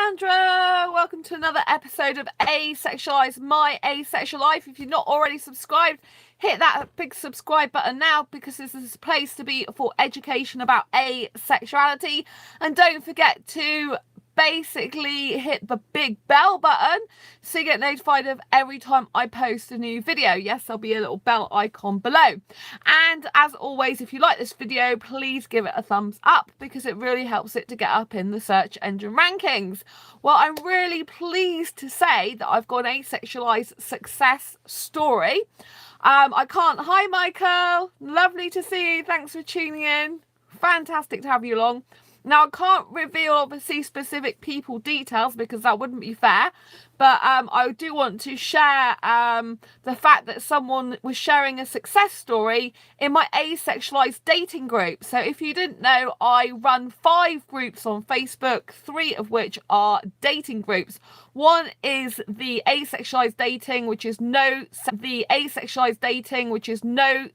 Sandra. Welcome to another episode of Asexualise, my asexual life. If you're not already subscribed, hit that big subscribe button now, because this is a place to be for education about asexuality. And don't forget to basically hit the big bell button so you get notified of every time I post a new video. Yes, there'll be a little bell icon below. And as always, if you like this video, please give it a thumbs up, because it really helps it to get up in the search engine rankings. Well, I'm really pleased to say that I've got an asexualized success story. Hi Michael, lovely to see you, thanks for tuning in, fantastic to have you along. Now, I can't reveal, obviously, specific people details because that wouldn't be fair. But I do want to share the fact that someone was sharing a success story in my asexualized dating group. So if you didn't know, I run 5 groups on Facebook, 3 of which are dating groups. One is the asexualized dating, which is no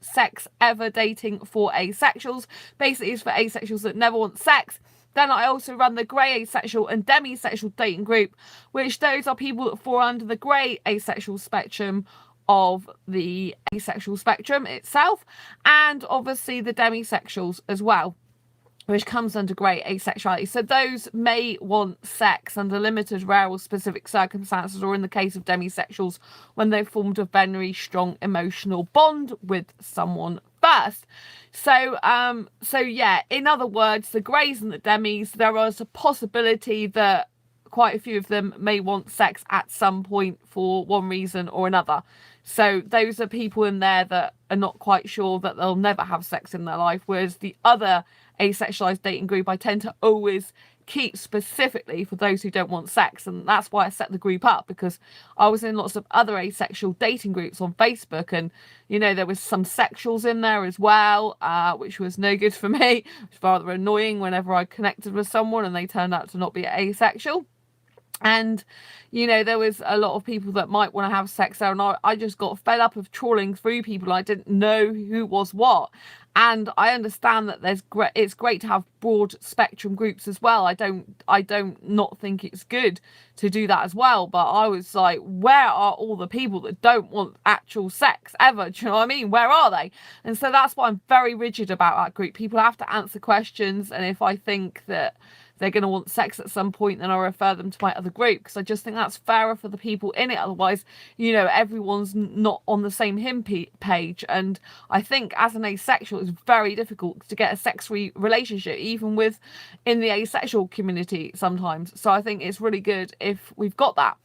sex ever dating for asexuals. Basically, it's for asexuals that never want sex. Then I also run the grey asexual and demisexual dating group, which those are people that fall under the grey asexual spectrum of the asexual spectrum itself, and obviously the demisexuals as well, which comes under grey asexuality. So those may want sex under limited, rare or specific circumstances, or in the case of demisexuals, when they've formed a very strong emotional bond with someone first. So yeah, in other words, the greys and the demis, there is a possibility that quite a few of them may want sex at some point for one reason or another. So those are people in there that are not quite sure that they'll never have sex in their life, whereas the other asexualized dating group I tend to always keep specifically for those who don't want sex. And that's why I set the group up, because I was in lots of other asexual dating groups on Facebook, and you know, there was some sexuals in there as well, which was no good for me. It was rather annoying whenever I connected with someone and they turned out to not be asexual. And you know, there was a lot of people that might want to have sex there, and I just got fed up of trawling through people. I didn't know who was what. And I understand that it's great to have broad spectrum groups as well. I don't not think it's good to do that as well. But I was like, where are all the people that don't want actual sex ever? Do you know what I mean? Where are they? And so that's why I'm very rigid about that group. People have to answer questions, and if I think that they're going to want sex at some point, then I'll refer them to my other group, because I just think that's fairer for the people in it. Otherwise, you know, everyone's not on the same page. And I think as an asexual, it's very difficult to get a sex-free relationship, even in the asexual community sometimes. So I think it's really good if we've got that.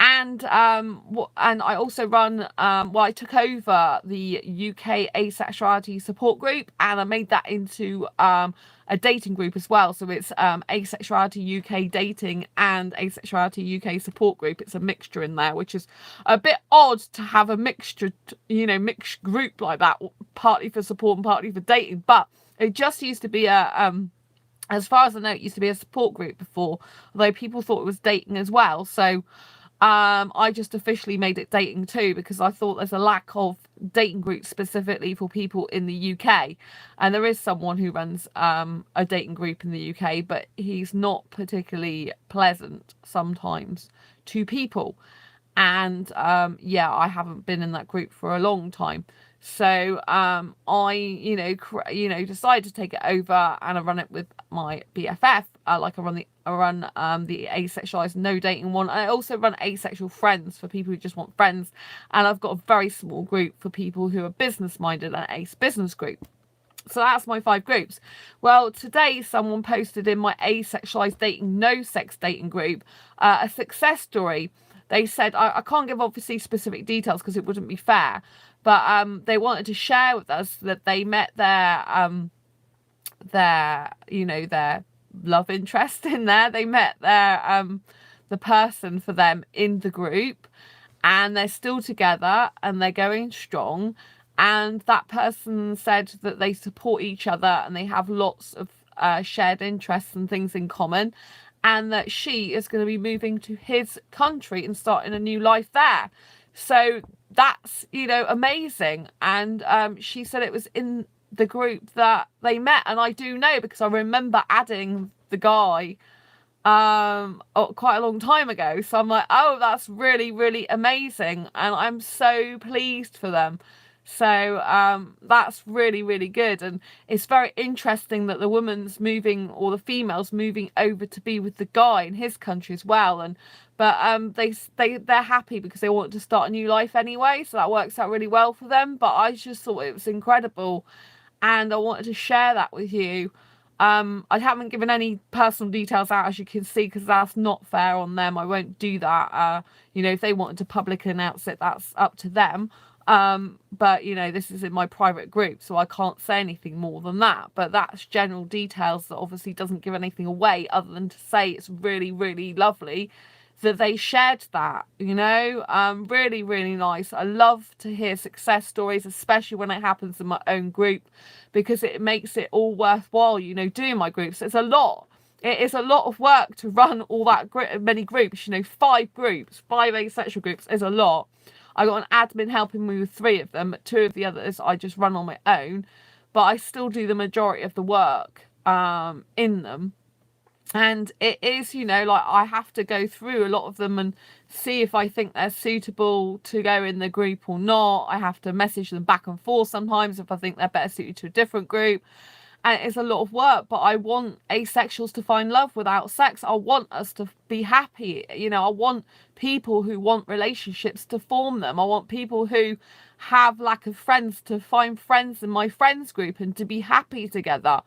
And I also run, I took over the UK Asexuality support group, and I made that into a dating group as well. So it's Asexuality UK dating and Asexuality UK support group. It's a mixture in there, which is a bit odd to have a mixed group like that, partly for support and partly for dating. But it just used to be as far as I know, it used to be a support group before, although people thought it was dating as well. So I just officially made it dating too, because I thought there's a lack of dating groups specifically for people in the UK. And there is someone who runs a dating group in the UK, but he's not particularly pleasant sometimes to people. And yeah, I haven't been in that group for a long time. So I decided to take it over, and I run it with my BFF. I run the asexualized no dating one. I also run asexual friends for people who just want friends, and I've got a very small group for people who are business minded, an ace business group. So that's my 5 groups. Well, today someone posted in my asexualized dating no sex dating group a success story. They said, I can't give obviously specific details because it wouldn't be fair, but they wanted to share with us that they met their love interest in there. They met the person for them in the group, and they're still together and they're going strong. And that person said that they support each other and they have lots of shared interests and things in common, and that she is going to be moving to his country and starting a new life there. So that's, amazing. And she said it was in the group that they met, and I do know because I remember adding the guy quite a long time ago. So I'm like, oh, that's really, really amazing, and I'm so pleased for them. So that's really, really good, and it's very interesting that the woman's moving, or the female's moving over to be with the guy in his country as well. And but they're happy because they want to start a new life anyway, so that works out really well for them. But I just thought it was incredible, and I wanted to share that with you. I haven't given any personal details out, as you can see, because that's not fair on them. I won't do that. You know, if they wanted to publicly announce it, that's up to them. But you know, this is in my private group, so I can't say anything more than that. But that's general details that obviously doesn't give anything away, other than to say it's really, really lovely that they shared that, you know. Really, really nice. I love to hear success stories, especially when it happens in my own group, because it makes it all worthwhile, you know, doing my groups. It's a lot. It is a lot of work to run all that many groups, you know. 5 groups, 5 asexual groups is a lot. I got an admin helping me with 3 of them, but 2 of the others I just run on my own. But I still do the majority of the work in them. And it is, you know, like, I have to go through a lot of them and see if I think they're suitable to go in the group or not. I have to message them back and forth sometimes if I think they're better suited to a different group. And it's a lot of work, but I want asexuals to find love without sex. I want us to be happy. You know, I want people who want relationships to form them. I want people who have lack of friends to find friends in my friends group and to be happy together.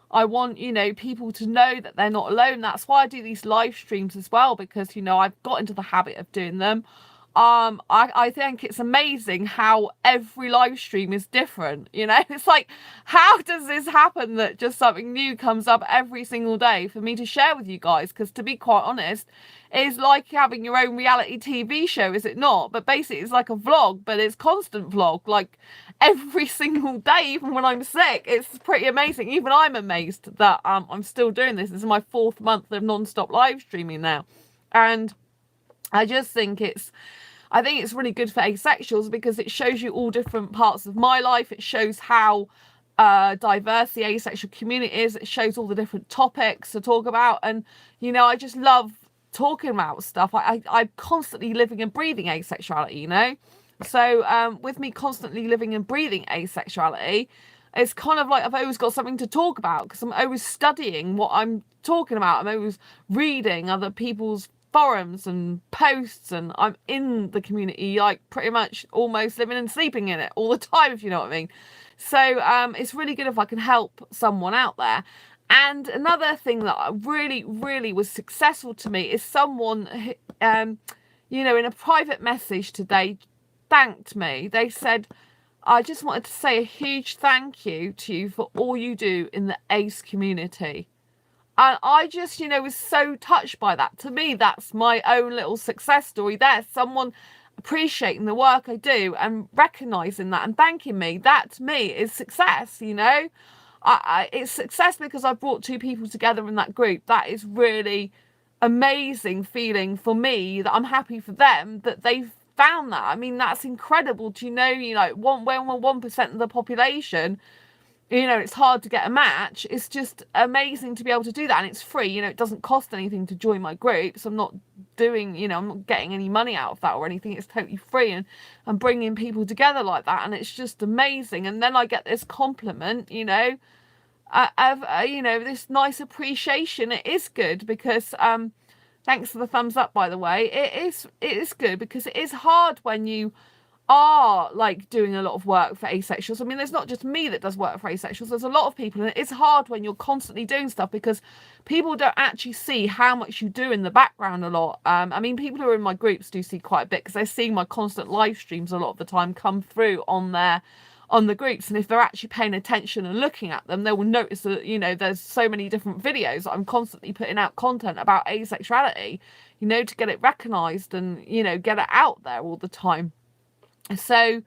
I want, you know, people to know that they're not alone. That's why I do these live streams as well, because, you know, I've got into the habit of doing them. I think it's amazing how every live stream is different, you know. It's like, how does this happen that just something new comes up every single day for me to share with you guys? Because to be quite honest, it's like having your own reality TV show, is it not? But basically it's like a vlog, but it's constant vlog, like every single day, even when I'm sick. It's pretty amazing. Even I'm amazed that I'm still doing this. This is my 4th month of non-stop live streaming now, and I just think it's really good for asexuals, because it shows you all different parts of my life. It shows how diverse the asexual community is. It shows all the different topics to talk about, and you know, I just love talking about stuff. I'm constantly living and breathing asexuality, you know. So with me constantly living and breathing asexuality, it's kind of like I've always got something to talk about, because I'm always studying what I'm talking about. I'm always reading other people's forums and posts, and I'm in the community, like pretty much almost living and sleeping in it all the time, if you know what I mean. So it's really good if I can help someone out there. And another thing that really, really was successful to me is someone who, you know, in a private message today thanked me. They said, I just wanted to say a huge thank you to you for all you do in the ace community. And I just, you know, was so touched by that. To me, that's my own little success story there. Someone appreciating the work I do and recognising that and thanking me. That, to me, is success, you know. It's success because I've brought 2 people together in that group. That is really amazing feeling for me, that I'm happy for them that they've found that. I mean, that's incredible to, you know, when 1% of the population, you know, it's hard to get a match. It's just amazing to be able to do that, and it's free. You know, it doesn't cost anything to join my group, so I'm not doing, you know, I'm not getting any money out of that or anything. It's totally free, and I'm bringing people together like that, and it's just amazing. And then I get this compliment, you know, of you know, this nice appreciation. It is good because thanks for the thumbs up, by the way. It is good because it is hard when you are like doing a lot of work for asexuals. I mean, there's not just me that does work for asexuals, there's a lot of people, and it's hard when you're constantly doing stuff because people don't actually see how much you do in the background a lot. I mean, people who are in my groups do see quite a bit because they're seeing my constant live streams a lot of the time come through on the groups, and if they're actually paying attention and looking at them, they will notice that, you know, there's so many different videos that I'm constantly putting out content about asexuality, you know, to get it recognized and, you know, get it out there all the time. So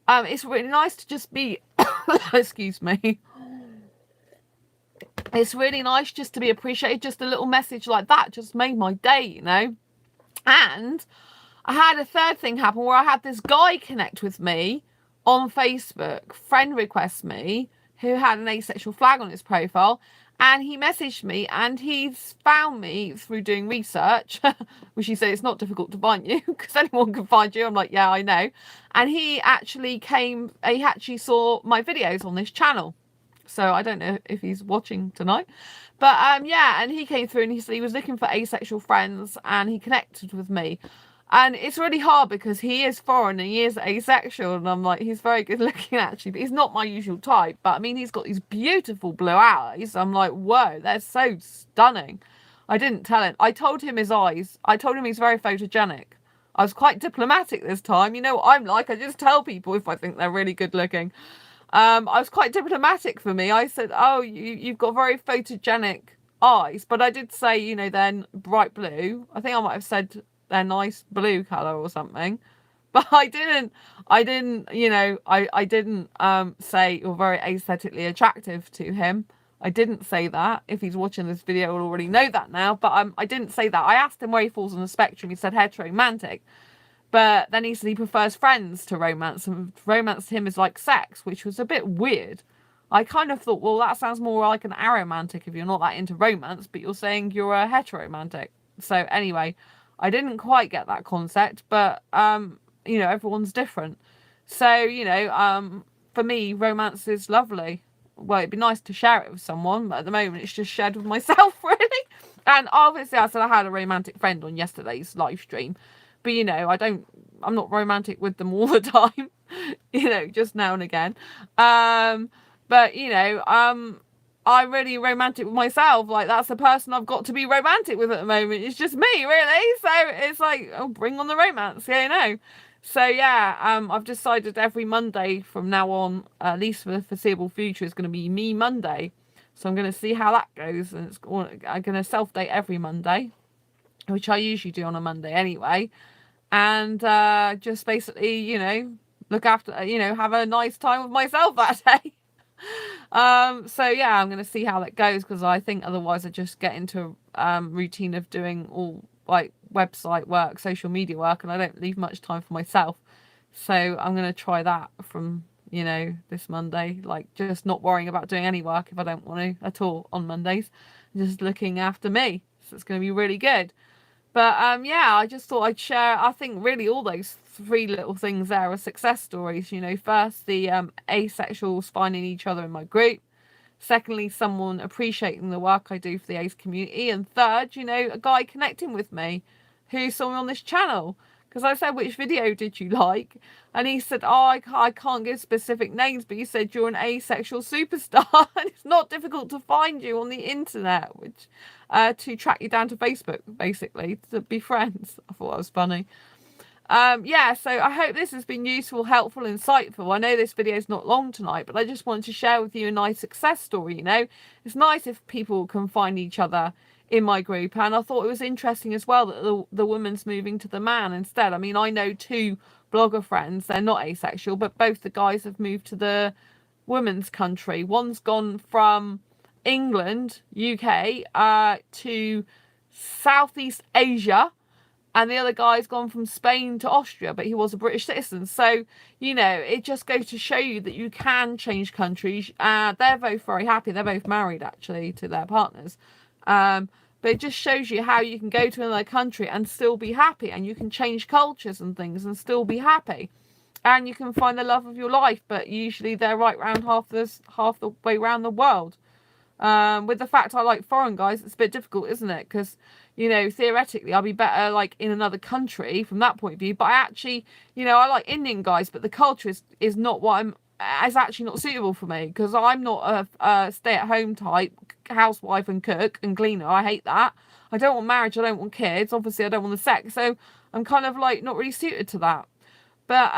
it's really nice to just be excuse me, it's really nice just to be appreciated. Just a little message like that just made my day, you know. And I had a third thing happen where I had this guy connect with me on Facebook, friend request me, who had an asexual flag on his profile, And he messaged me, and he's found me through doing research, which he said it's not difficult to find you because anyone can find you. I'm like, yeah, I know. And he actually saw my videos on this channel. So I don't know if he's watching tonight. But yeah, and he came through and he said he was looking for asexual friends and he connected with me. And it's really hard because he is foreign and he is asexual, and I'm like, he's very good looking actually, but he's not my usual type. But I mean, he's got these beautiful blue eyes. I'm like, whoa, they're so stunning. I didn't tell him. I told him his eyes. I told him he's very photogenic. I was quite diplomatic this time. You know what I'm like. I just tell people if I think they're really good looking. I was quite diplomatic for me. I said, oh, you've got very photogenic eyes. But I did say, you know, they're bright blue. I think I might have said they're nice blue colour or something. But I didn't, you know, I didn't say you're very aesthetically attractive to him. I didn't say that. If he's watching this video, he'll already know that now. But I didn't say that. I asked him where he falls on the spectrum. He said heteromantic. But then he said he prefers friends to romance, and romance to him is like sex, which was a bit weird. I kind of thought, well, that sounds more like an aromantic if you're not that into romance, but you're saying you're a heteromantic. So anyway, I didn't quite get that concept, but, you know, everyone's different. So, you know, for me, romance is lovely. Well, it'd be nice to share it with someone, but at the moment it's just shared with myself, really. And obviously I said I had a romantic friend on yesterday's live stream. But, you know, I'm not romantic with them all the time, you know, just now and again. But, you know, I'm really romantic with myself. Like, that's the person I've got to be romantic with at the moment. It's just me, really. So it's like, oh, bring on the romance, you know. So, yeah, I've decided every Monday from now on, at least for the foreseeable future, is going to be Me Monday. So I'm going to see how that goes. And I'm going to self-date every Monday, which I usually do on a Monday anyway. And just basically, you know, look after, you know, have a nice time with myself that day. So yeah, I'm going to see how that goes, because I think otherwise I just get into routine of doing all like website work, social media work, and I don't leave much time for myself. So I'm going to try that from, you know, this Monday, like just not worrying about doing any work if I don't want to at all on Mondays, just looking after me. So it's going to be really good. But yeah, I just thought I'd share, I think really all those three little things there are success stories. You know, first, the asexuals finding each other in my group. Secondly, someone appreciating the work I do for the ace community. And third, you know, a guy connecting with me who saw me on this channel. Because I said, which video did you like? And he said, oh, I can't give specific names, but he said you're an asexual superstar. And it's not difficult to find you on the internet, which to track you down to Facebook, basically, to be friends. I thought that was funny. Yeah, so I hope this has been useful, helpful, insightful. I know this video is not long tonight, but I just wanted to share with you a nice success story, you know. It's nice if people can find each other in my group, and I thought it was interesting as well that the woman's moving to the man instead. I mean, I know two blogger friends, they're not asexual, but both the guys have moved to the women's country. One's gone from England, UK, to Southeast Asia, and the other guy's gone from Spain to Austria, but he was a British citizen. So, you know, it just goes to show you that you can change countries. They're both very happy. They're both married, actually, to their partners. But it just shows you how you can go to another country and still be happy, and you can change cultures and things and still be happy, and you can find the love of your life. But usually they're right round half the way around the world. With the fact I like foreign guys, it's a bit difficult, isn't it? Because, you know, theoretically I'll be better like in another country from that point of view, but I actually, you know, I like Indian guys, but the culture is not what is actually not suitable for me, because I'm not a stay-at-home type, housewife and cook and cleaner. I hate that. I don't want marriage, I don't want kids, obviously I don't want the sex, so I'm kind of like not really suited to that. But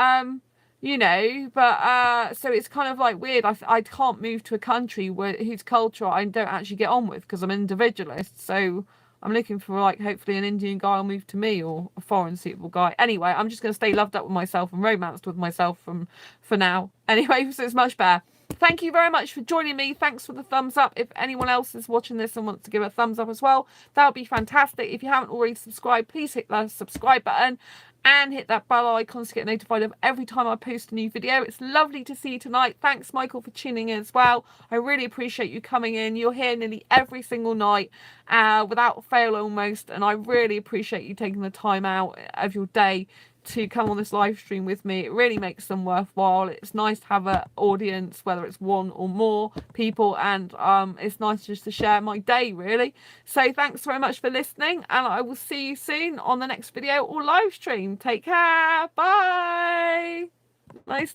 you know, but so it's kind of like weird. I can't move to a country whose culture I don't actually get on with, because I'm an individualist. So I'm looking for, like, hopefully an Indian guy will move to me, or a foreign suitable guy. Anyway, I'm just going to stay loved up with myself and romanced with myself for now. Anyway, so it's much better. thank you very much for joining me. Thanks for the thumbs up. If anyone else is watching this and wants to give a thumbs up as well, that would be fantastic. If you haven't already subscribed, please hit the subscribe button and hit that bell icon to get notified of every time I post a new video. It's lovely to see you tonight. Thanks, Michael, for tuning in as well. I really appreciate you coming in. You're here nearly every single night without fail almost, and I really appreciate you taking the time out of your day to come on this live stream with me. It really makes them worthwhile. It's nice to have an audience, whether it's one or more people, and it's nice just to share my day, really. So thanks very much for listening, and I will see you soon on the next video or live stream. Take care. Bye. Nice.